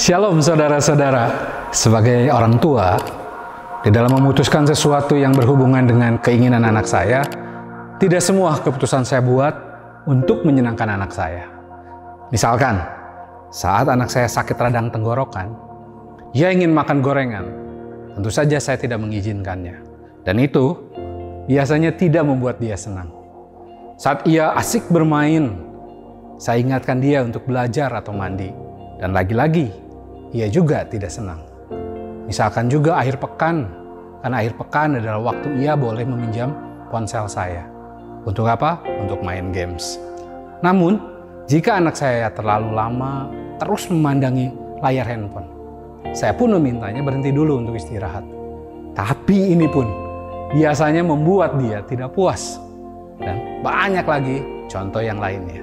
Shalom saudara-saudara, sebagai orang tua, di dalam memutuskan sesuatu yang berhubungan dengan keinginan anak saya, tidak semua keputusan saya buat untuk menyenangkan anak saya. Misalkan, saat anak saya sakit radang tenggorokan, ia ingin makan gorengan, tentu saja saya tidak mengizinkannya. Dan itu biasanya tidak membuat dia senang. Saat ia asik bermain, saya ingatkan dia untuk belajar atau mandi. Dan lagi-lagi, ia juga tidak senang. Misalkan juga akhir pekan, karena akhir pekan adalah waktu ia boleh meminjam ponsel saya. Untuk apa? Untuk main games. Namun, jika anak saya terlalu lama terus memandangi layar handphone, saya pun memintanya berhenti dulu untuk istirahat. Tapi ini pun biasanya membuat dia tidak puas. Dan banyak lagi contoh yang lainnya.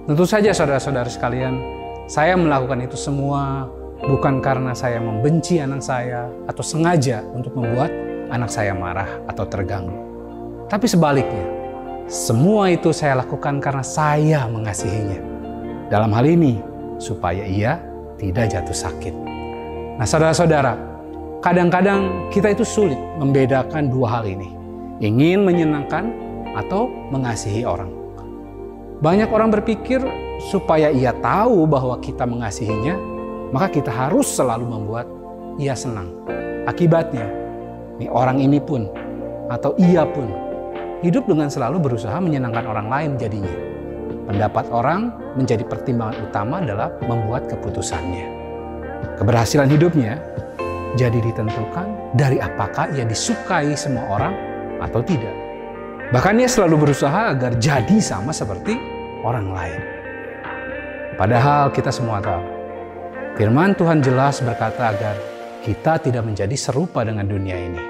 Tentu saja saudara-saudara sekalian, saya melakukan itu semua bukan karena saya membenci anak saya atau sengaja untuk membuat anak saya marah atau terganggu. Tapi sebaliknya, semua itu saya lakukan karena saya mengasihinya. Dalam hal ini, supaya ia tidak jatuh sakit. Nah saudara-saudara, kadang-kadang kita itu sulit membedakan dua hal ini. Ingin menyenangkan atau mengasihi orang. Banyak orang berpikir supaya ia tahu bahwa kita mengasihinya, maka kita harus selalu membuat ia senang. Akibatnya, orang ini pun atau ia pun hidup dengan selalu berusaha menyenangkan orang lain jadinya. Pendapat orang menjadi pertimbangan utama adalah membuat keputusannya. Keberhasilan hidupnya jadi ditentukan dari apakah ia disukai semua orang atau tidak. Bahkan ia selalu berusaha agar jadi sama seperti orang lain. Padahal kita semua tahu, firman Tuhan jelas berkata agar kita tidak menjadi serupa dengan dunia ini.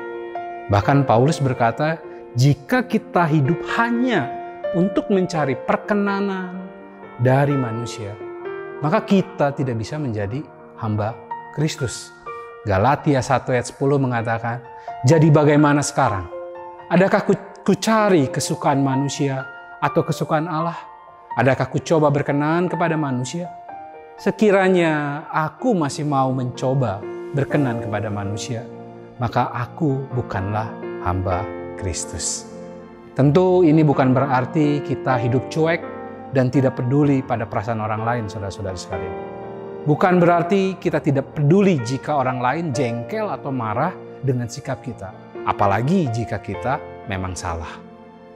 Bahkan Paulus berkata, jika kita hidup hanya untuk mencari perkenanan dari manusia, maka kita tidak bisa menjadi hamba Kristus. Galatia 1 ayat 10 mengatakan, jadi bagaimana sekarang? Adakah ku cari kesukaan manusia atau kesukaan Allah? Adakah ku coba berkenan kepada manusia? Sekiranya aku masih mau mencoba berkenan kepada manusia, maka aku bukanlah hamba Kristus. Tentu ini bukan berarti kita hidup cuek dan tidak peduli pada perasaan orang lain, saudara-saudara sekalian. Bukan berarti kita tidak peduli jika orang lain jengkel atau marah dengan sikap kita. Apalagi jika kita memang salah.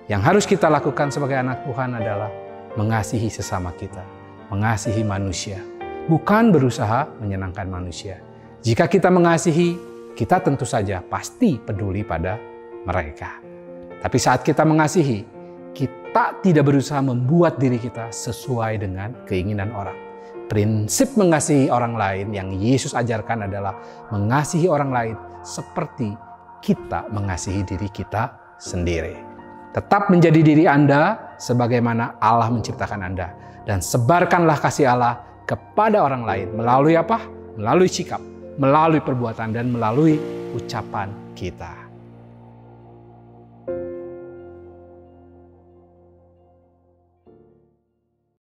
Yang harus kita lakukan sebagai anak Tuhan adalah mengasihi sesama kita, mengasihi manusia, bukan berusaha menyenangkan manusia. Jika kita mengasihi, kita tentu saja pasti peduli pada mereka. Tapi saat kita mengasihi, kita tidak berusaha membuat diri kita sesuai dengan keinginan orang. Prinsip mengasihi orang lain yang Yesus ajarkan adalah mengasihi orang lain seperti kita mengasihi diri kita sendiri. Tetap menjadi diri Anda sebagaimana Allah menciptakan Anda. Dan sebarkanlah kasih Allah kepada orang lain. Melalui apa? Melalui sikap, melalui perbuatan, dan melalui ucapan kita.